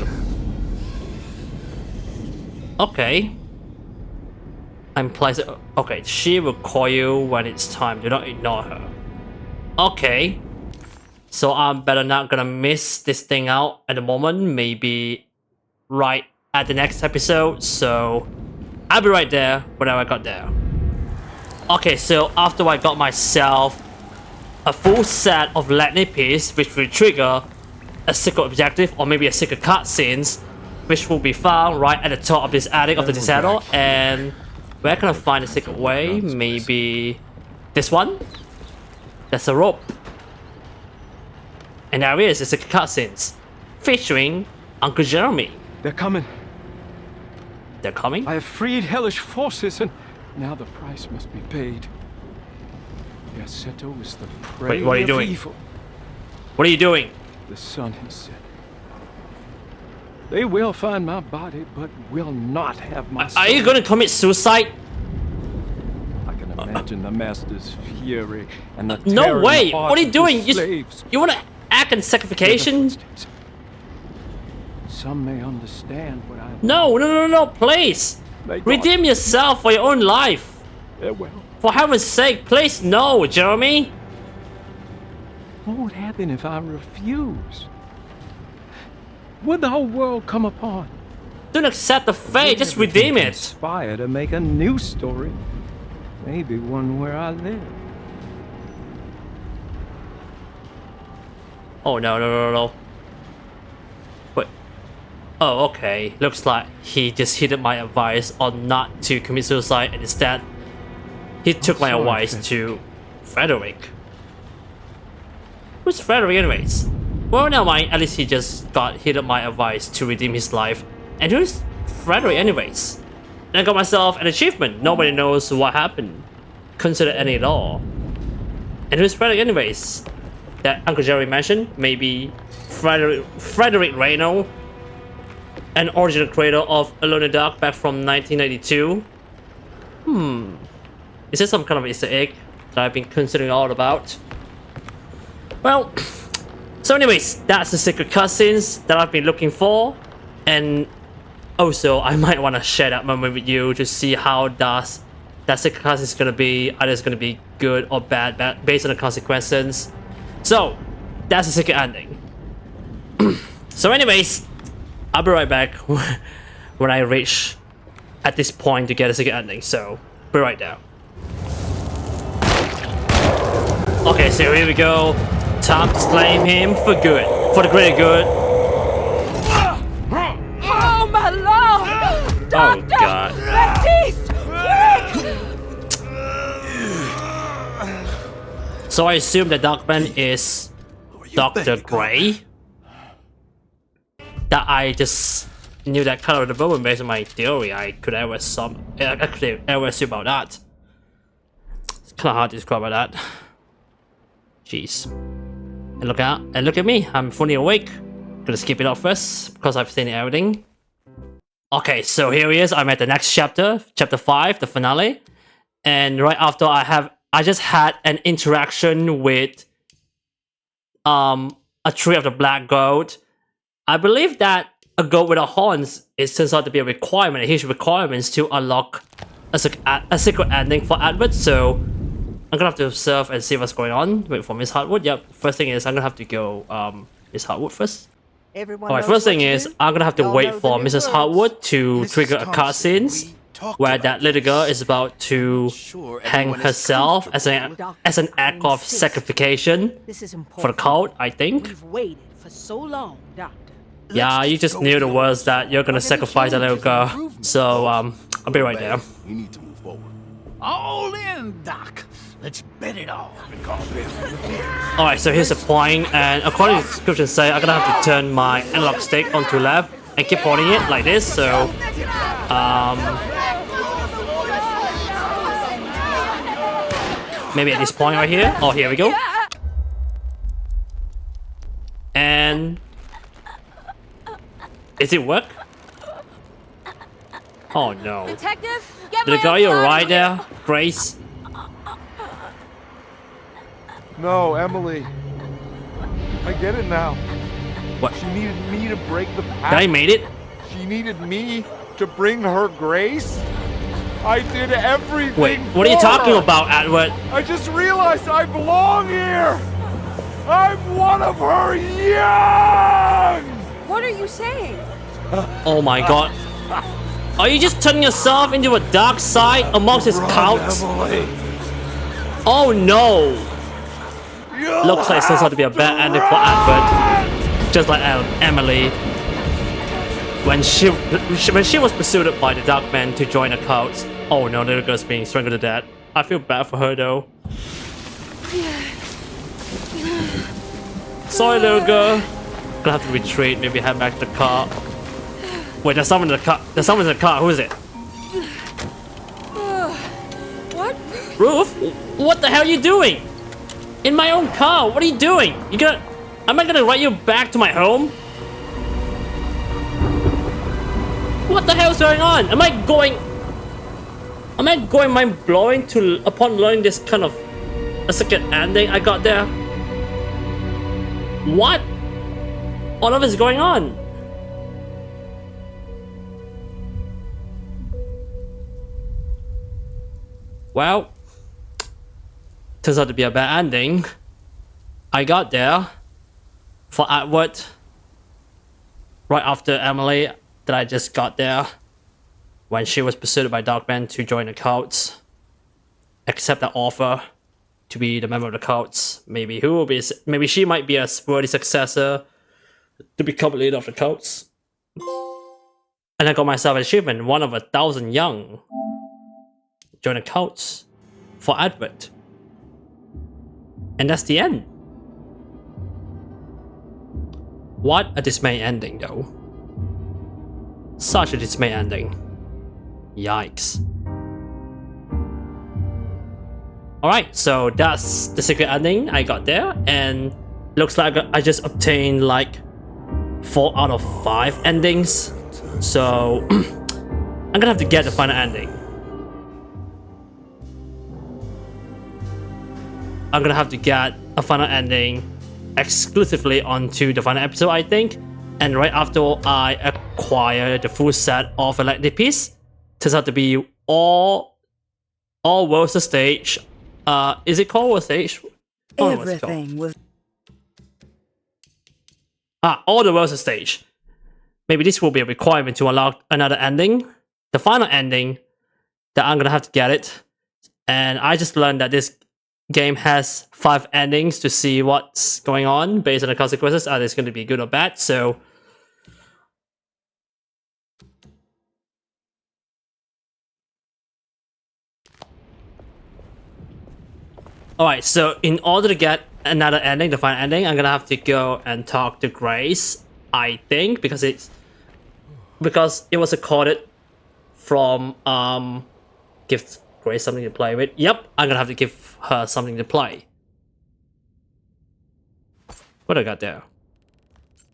Okay. I'm placed. Okay, she will call you when it's time. Do not ignore her. Okay. So I'm better not gonna miss this thing out at the moment. Maybe right at the next episode. So I'll be right there whenever I got there. Okay, so after I got myself a full set of Let It Be's, which will trigger a secret objective or maybe a secret cutscenes, which will be found right at the top of this attic of the Derceto. And where can I find a secret way? Maybe this one? That's a rope. And there is a secret cutscenes featuring Uncle Jeremy. They're coming. They're coming? I have freed hellish forces, and now the price must be paid. Derceto is the prey Wait, what are you of doing? evil. What are you doing? The sun has set. They will find my body, but will not have my soul. Are you gonna commit suicide? I can imagine the master's fury and the No way! heart What are you of doing? his slaves. You wanna act in sacrification? Some may understand what I... No, please! May God- Redeem yourself for your own life! well, For heaven's sake, please no, Jeremy! what would happen if I refuse? Would the whole world come upon? Don't accept the fate, just redeem it! Conspire to make a new story. Maybe one where I live. Oh no. Wait. Oh, okay. Looks like he just heeded my advice on not to commit suicide, and instead he took my advice to Frederick. Who's Frederick anyways? Well, never mind, at least he just got heeded my advice to redeem his life. And who's Frederick anyways? And I got myself an achievement. Nobody knows what happened. Consider any at all. And who's Frederick anyways? That Uncle Jerry mentioned? Maybe Frederick Reno, an original creator of Alone in the Dark back from 1992. Is this some kind of Easter egg that I've been considering all about? Well, so anyways, that's the secret cutscenes that I've been looking for. And also, I might want to share that moment with you to see how does that secret cutscene is going to be. Either it's going to be good or bad based on the consequences. So, that's the secret ending. So anyways, I'll be right back when I reach at this point to get a secret ending. So, be right there. Okay, so here we go. Time to claim him for good. For the greater good. Oh, my lord! Oh, God. Baptiste! So I assume the Darkman is Dr. Gray. That I just knew that color of the moment based on my theory. I could ever assume about that. It's kind of hard to describe about that. Jeez. And look at me. I'm fully awake. Gonna skip it up first because I've seen everything. Okay, so here he is. I'm at the next chapter, chapter 5, the finale. And right after I just had an interaction with a tree of the black gold. I believe that a gold with a horns turns out to be a requirement, a huge requirement to unlock a secret ending for Edward. So I'm gonna have to observe and see what's going on. Wait for Miss Hartwood. Yep. First thing is I'm gonna have to go Miss Hartwood first. Alright, first thing is I'm gonna have to wait for Mrs. Hartwood to trigger a cutscene where that little girl is about to hang herself as an act of sacrification for the cult, I think. We've waited for so long, Doctor. Yeah, you just knew the words that you're gonna sacrifice a little girl. So I'll be right there. We need to move forward. All in, Doc. Let's bet it all. Alright, so here's the point, and according to the description say I'm gonna have to turn my analog stick onto left and keep holding it like this, so maybe at this point right here. Oh, here we go. And is it work? Oh no. Detective, get Did the guy right there, Grace? No, Emily. I get it now. What? She needed me to break the pact. I made it? She needed me to bring her grace? I did everything. Wait, what are you talking about, Edward? I just realized I belong here. I'm one of her young. What are you saying? Oh my god. Are you just turning yourself into a dark side amongst his cult? Oh no. Looks like it's going to be a bad ending for Edward. Just like Emily. When she was pursued by the dark man to join the cult. Oh no, little girl's being strangled to death. I feel bad for her though. Sorry, little girl. Gonna have to retreat, maybe head back to the car. Wait, there's someone in the car. There's someone in the car. Who is it? What? Ruth? What the hell are you doing? In my own car? What are you doing? Am I gonna ride you back to my home? What the hell is going on? Am I going mind blowing upon learning this kind of a second ending I got there? What? All of this is going on. Well, turns out to be a bad ending. I got there for Edward right after Emily that I just got there when she was pursued by Darkman to join the cults. Accept that offer to be the member of the cults. Maybe she might be a worthy successor to become leader of the cults. And I got myself an achievement, one of 1,000 young. Join the cults for Edward. And that's the end. What a dismay ending though. Such a dismay ending. Yikes. Alright, so that's the secret ending I got there, and looks like I just obtained like 4 out of 5 endings. So I'm gonna have to get the final ending. I'm gonna have to get a final ending exclusively onto the final episode, I think. And right after I acquire the full set of electric piece, turns out to be all worlds of stage. Is it called world stage? Everything was. All the worlds of stage. Maybe this will be a requirement to unlock another ending, the final ending. That I'm gonna have to get it. And I just learned that this game has 5 endings to see what's going on based on the consequences. Are they going to be good or bad? So alright, so in order to get another ending, the final ending, I'm gonna have to go and talk to Grace, I think, because it was recorded from give Grace something to play with. Yep, I'm gonna have to give her something to play. What I got there?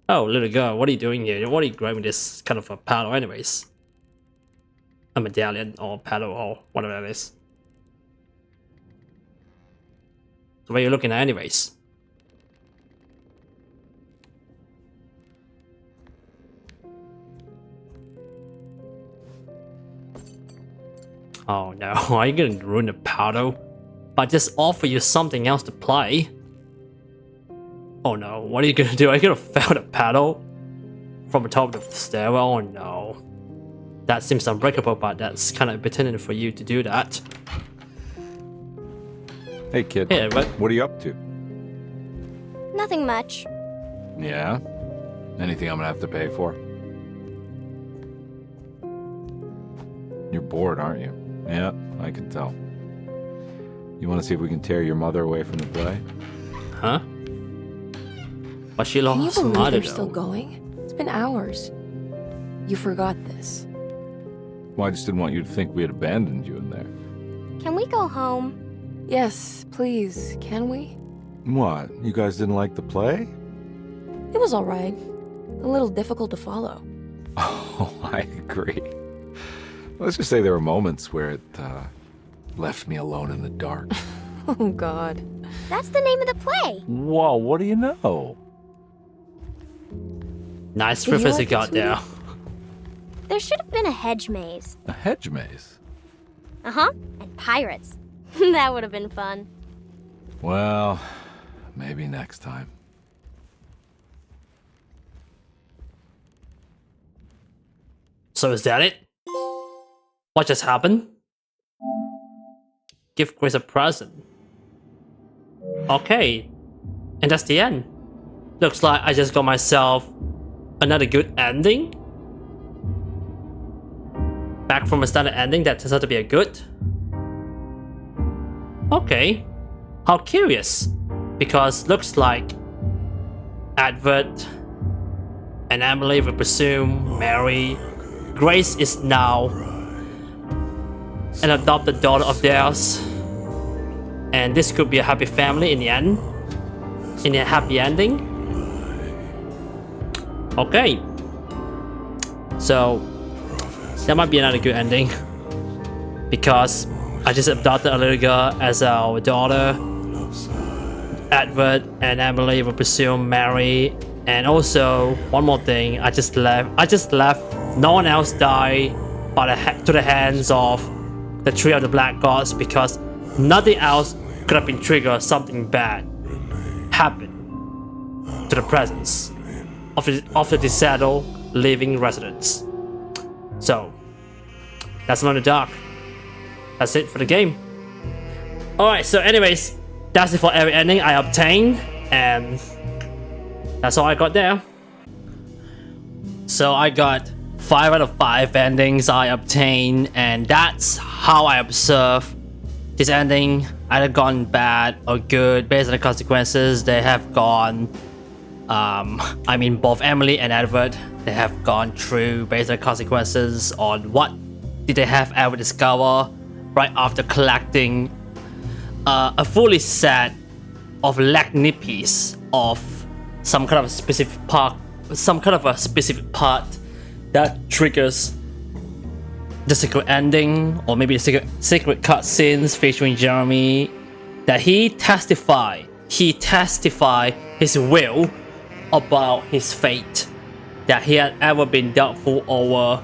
Oh, little girl, what are you doing here? What are you grabbing this kind of a paddle anyways? A medallion or paddle or whatever that is. So what are you looking at anyways? Oh no, are you gonna ruin the paddle? But just offer you something else to play? Oh no, what are you gonna do? Are you gonna fail the paddle? From the top of the stairwell? Oh no. That seems unbreakable, but that's kind of impertinent for you to do that. Hey kid, Yeah, but what are you up to? Nothing much. Yeah? Anything I'm gonna have to pay for? You're bored, aren't you? Yeah, I can tell. You wanna see if we can tear your mother away from the play? Huh? But she Can you lost believe mother they're though. still going? It's been hours. You forgot this. Well, I just didn't want you to think we had abandoned you in there. Can we go home? Yes, please. Can we? What? You guys didn't like the play? It was alright. A little difficult to follow. Oh, I agree. Let's just say there were moments where it left me alone in the dark. Oh, God. That's the name of the play. Whoa, what do you know? Nice Did you reference you like it, got there. There should have been a hedge maze. A hedge maze? Uh-huh. And pirates. That would have been fun. Well, maybe next time. So is that it? What just happened? Give Grace a present. Okay. And that's the end. Looks like I just got myself another good ending. Back from a standard ending that turns out to be a good. Okay. How curious. Because looks like Edward and Emily will presume marry. Grace is now an adopted daughter of theirs. And this could be a happy family in the end. In a happy ending. Okay. So that might be another good ending. Because I just adopted a little girl as our daughter. Edward and Emily will presume marry. And also, one more thing, I just left no one else die to the hands of the Tree of the Black Gods, because nothing else could have been triggered something bad happen to the presence of the Derceto living residents. So, that's Alone in the Dark. That's it for the game. Alright, so anyways, that's it for every ending I obtained, and that's all I got there. So I got 5 out of 5 endings I obtained, and that's how I observe this ending. Either gone bad or good based on the consequences they have gone. I mean, both Emily and Edward, they have gone through based on the consequences on what did they have ever discover right after collecting a fully set of lachnippies of some kind of a specific part, that triggers the secret ending, or maybe the secret cutscenes featuring Jeremy, that he testified his will about his fate, that he had ever been doubtful over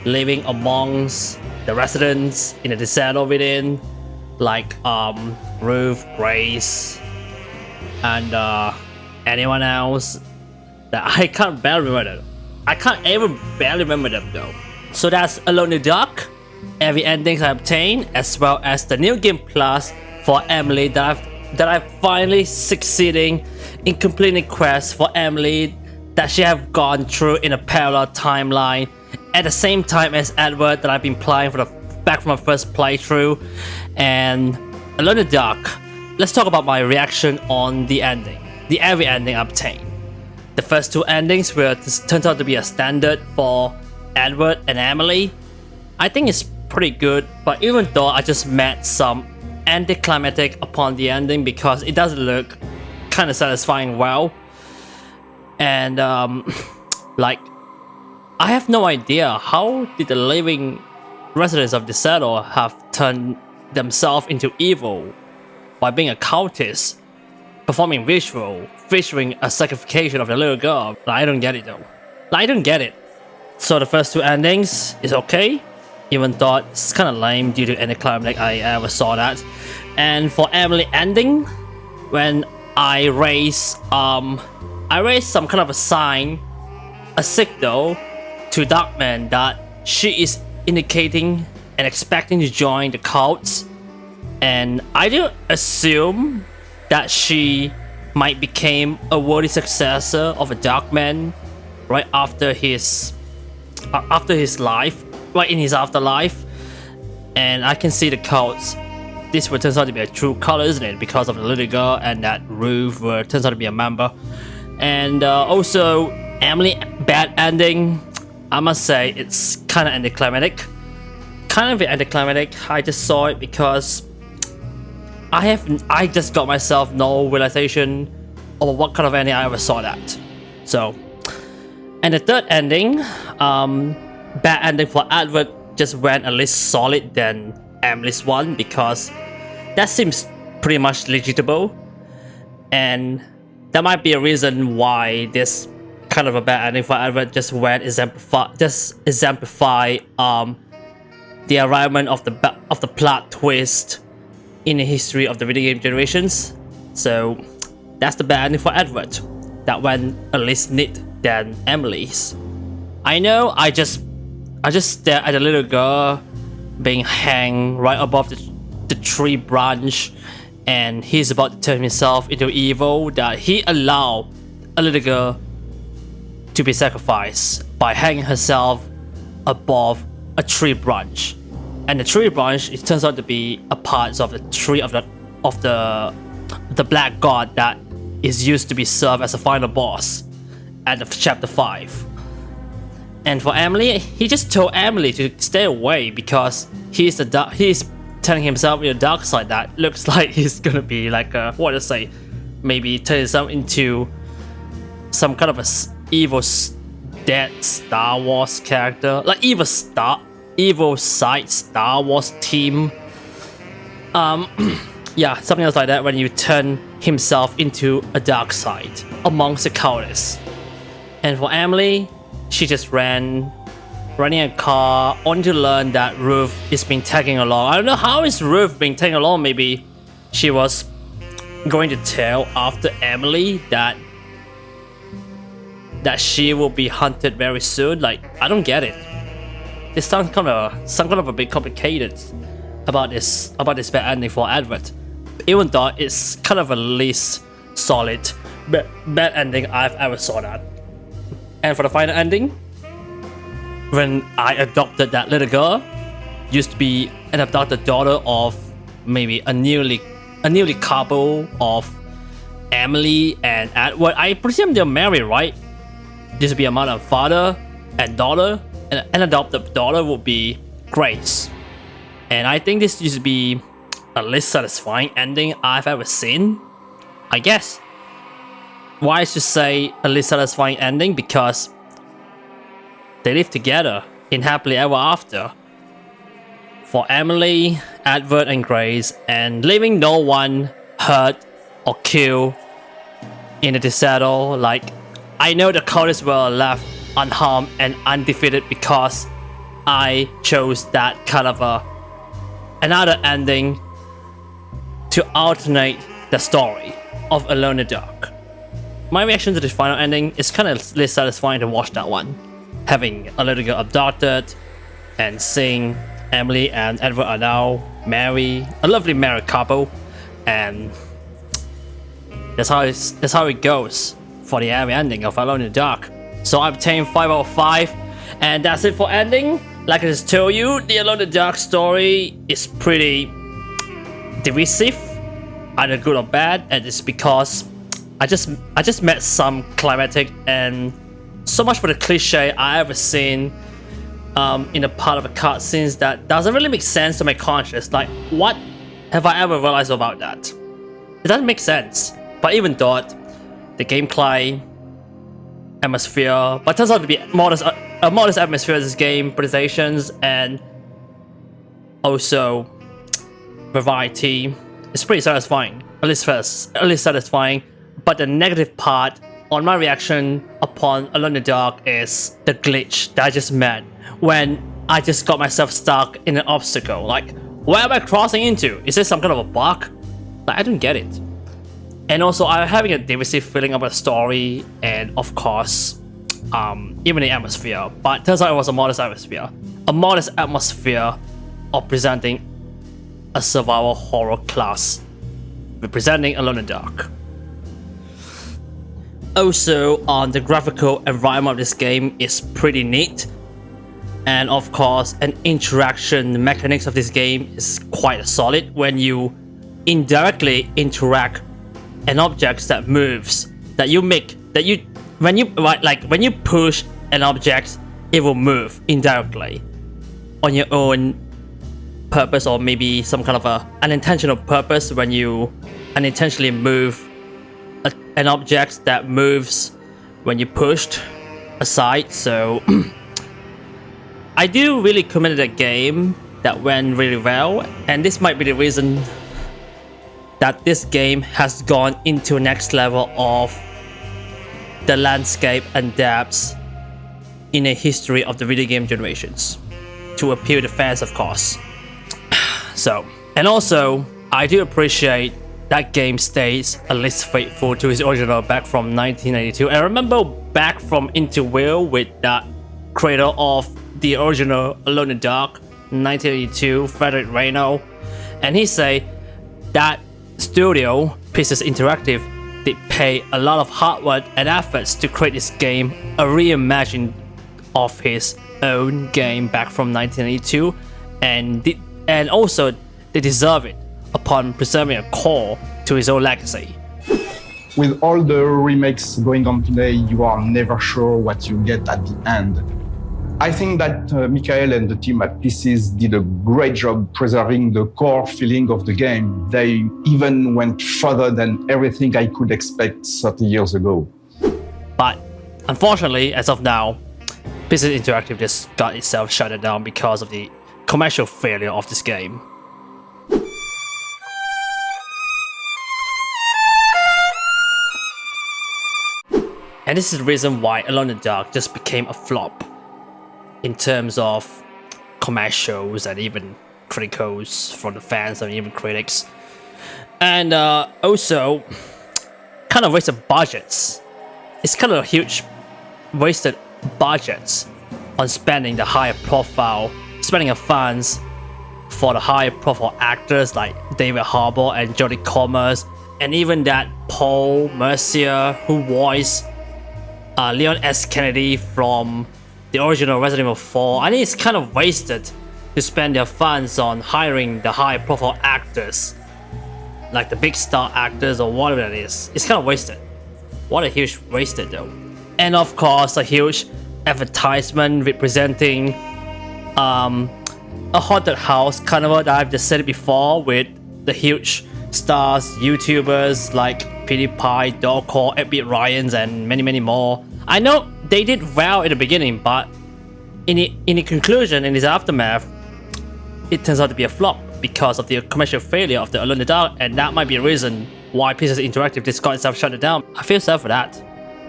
living amongst the residents in the Derceto within, like Ruth, Grace, and anyone else that I can't barely remember them. I can't even barely remember them though. So that's Alone in the Dark, every endings I obtained, as well as the new game plus for Emily that I've finally succeeding in completing quest for Emily that she have gone through in a parallel timeline at the same time as Edward that I've been playing back from my first playthrough. And Alone in the Dark let's talk about my reaction on the ending. The every ending obtained. The first two endings turns out to be a standard for Edward and Emily. I think it's pretty good, but even though I just met some anticlimactic upon the ending because it doesn't look kind of satisfying well. And like, I have no idea how did the living residents of Derceto have turned themselves into evil by being a cultist, performing ritual, featuring a sacrification of the little girl. Like, I don't get it though. Like, I don't get it. So the first two endings is okay, even though it's kind of lame due to any climactic I ever saw that. And for Emily ending, when I raised some kind of a sign, a signal to Darkman that she is indicating and expecting to join the cults, and I do assume that she might become a worthy successor of a Darkman right after his life, right in his afterlife. And I can see the cults. This will turn out to be a true color, isn't it? Because of the little girl and that Ruth turns out to be a member. And also Emily bad ending. I must say it's kind of anticlimactic. I just saw it because I just got myself no realization of what kind of ending I ever saw that. So, and the third ending, bad ending for Edward just went at least solid than Emily's one because that seems pretty much legitimate, and that might be a reason why this kind of a bad ending for Edward just went exemplify the arrival of the plot twist in the history of the video game generations. So that's the bad ending for Edward. That went at least neat than Emily's. I know I just stared at the little girl being hanged right above the tree branch, and he's about to turn himself into evil, that he allowed a little girl to be sacrificed by hanging herself above a tree branch. And the tree branch, it turns out to be a part of the tree of the black god that is used to be served as a final boss at the chapter 5. And for Emily, he just told Emily to stay away because he's turning himself into the dark side. That looks like he's gonna be like a, what to say, maybe turn himself into some kind of a evil dead Star Wars character, like evil side Star Wars team. Yeah, something else like that, when you turn himself into a dark side amongst the cultists. And for Emily, she just running a car only to learn that Ruth is being tagging along. I don't know how is Ruth being tagging along. Maybe she was going to tell after Emily that she will be hunted very soon. Like, I don't get it. This sounds kind of a bit complicated about this bad ending for Edward, even though it's kind of a least solid bad ending I've ever saw that. And for the final ending, when I adopted that little girl, used to be an adopted daughter of maybe a newly couple of Emily and Edward. I presume they're married, right? This would be a mother and father and daughter, and an adopted daughter would be Grace. And I think this used to be a least satisfying ending I've ever seen, I guess. Why I should say a least satisfying ending? Because they live together in happily ever after for Emily, Edward, and Grace, and leaving no one hurt or killed in the Derceto. Like, I know the cultists were left unharmed and undefeated because I chose that kind of another ending to alternate the story of Alone in the Dark. My reaction to the final ending is kind of less satisfying to watch that one. Having a little girl abducted and seeing Emily and Edward are now married, a lovely married couple, and that's how it goes for the every ending of Alone in the Dark. So I obtained 5 out of 5, and that's it for ending. Like I just told you, the Alone in the Dark story is pretty divisive either good or bad, and it's because I just met some climatic and so much for the cliche I ever seen in a part of a cutscenes that doesn't really make sense to my conscience. Like, what have I ever realized about that? It doesn't make sense. But even though the gameplay, atmosphere, but it turns out to be a modest atmosphere of this game, presentations, and also variety. It's pretty satisfying, at least satisfying. But the negative part on my reaction upon Alone in the Dark is the glitch that I just met when I just got myself stuck in an obstacle. Like, where am I crossing into? Is this some kind of a bug? Like, I don't get it. And also, I'm having a divisive feeling about the story and, of course, even the atmosphere. But it turns out it was a modest atmosphere. A modest atmosphere of presenting a survival horror class, representing Alone in the Dark. Also, the graphical environment of this game is pretty neat. And of course, an interaction mechanics of this game is quite solid when you indirectly interact an object that moves, when you push an object, it will move indirectly on your own purpose, or maybe some kind of a unintentional purpose when you unintentionally move an object that moves when you pushed aside. So I do really commend the game. That went really well, and this might be the reason that this game has gone into a next level of the landscape and depths in a history of the video game generations, to appeal to fans, of course. So, and also, I do appreciate that game stays at least faithful to its original back from 1992. And I remember back from Interview with that creator of the original Alone in the Dark, 1982, Frederick Reno, and he say that studio, Pieces Interactive, did pay a lot of hard work and efforts to create this game, a reimagining of his own game back from 1982, and also they deserve it upon preserving a core to his own legacy. With all the remakes going on today, you are never sure what you get at the end. I think that Michael and the team at Pieces did a great job preserving the core feeling of the game. They even went further than everything I could expect 30 years ago. But unfortunately, as of now, Pieces Interactive just got itself shut down because of the commercial failure of this game. And this is the reason why Alone in the Dark just became a flop in terms of commercials and even criticals from the fans and even critics. And also, kind of wasted budgets. It's kind of a huge wasted budgets on spending the higher profile, spending of funds for the higher profile actors like David Harbour and Jodie Comer, and even that Paul Mercier who voiced Leon S. Kennedy from the original Resident Evil 4. I think it's kind of wasted to spend their funds on hiring the high profile actors, like the big star actors or whatever it is. It's kind of wasted. What a huge wasted though. And of course, a huge advertisement representing a haunted house carnival that I've just said it before, with the huge stars, YouTubers like PewDiePie, Dogcore, 8-Bit Ryans, and many more. I know they did well in the beginning, but in the conclusion, in its aftermath, it turns out to be a flop because of the commercial failure of the Alone in the Dark, and that might be a reason why Pieces Interactive just got itself shut down. I feel sad for that.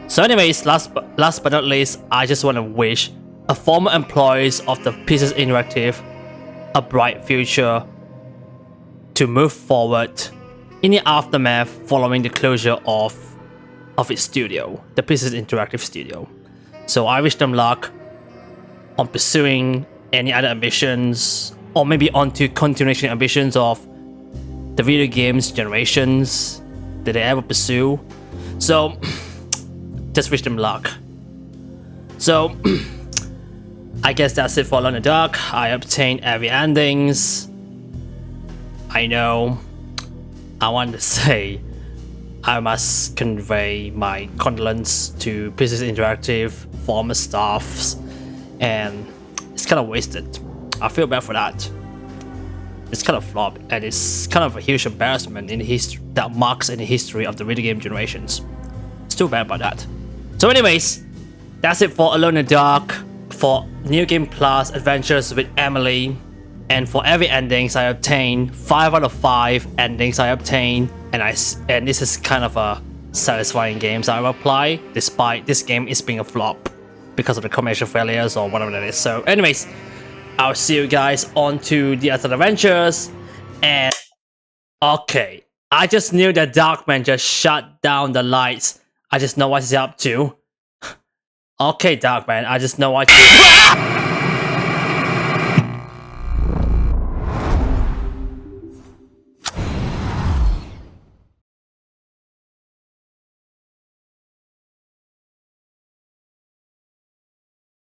So anyways, last but not least, I just want to wish a former employees of the Pieces Interactive a bright future to move forward in the aftermath following the closure of its studio, the Pieces Interactive studio. So I wish them luck on pursuing any other ambitions, or maybe onto continuation ambitions of the video games generations that they ever pursue. So just wish them luck. So I guess that's it for Alone in the Dark. I obtained every endings. I know I want to say I must convey my condolences to Pieces Interactive, former staffs, and it's kind of wasted. I feel bad for that. It's kind of flop, and it's kind of a huge embarrassment in the history that marks in the history of the video game generations. It's too bad about that. So anyways, that's it for Alone in the Dark, for New Game Plus Adventures with Emily, and for every endings I obtain, 5 out of 5 endings I obtain, and this is kind of a satisfying game I will apply, despite this game is being a flop because of the commercial failures or whatever that is. So anyways, I'll see you guys on to the other adventures. And okay, I just knew that Darkman just shut down the lights. I just know what he's up to. Okay, Darkman, I just know what you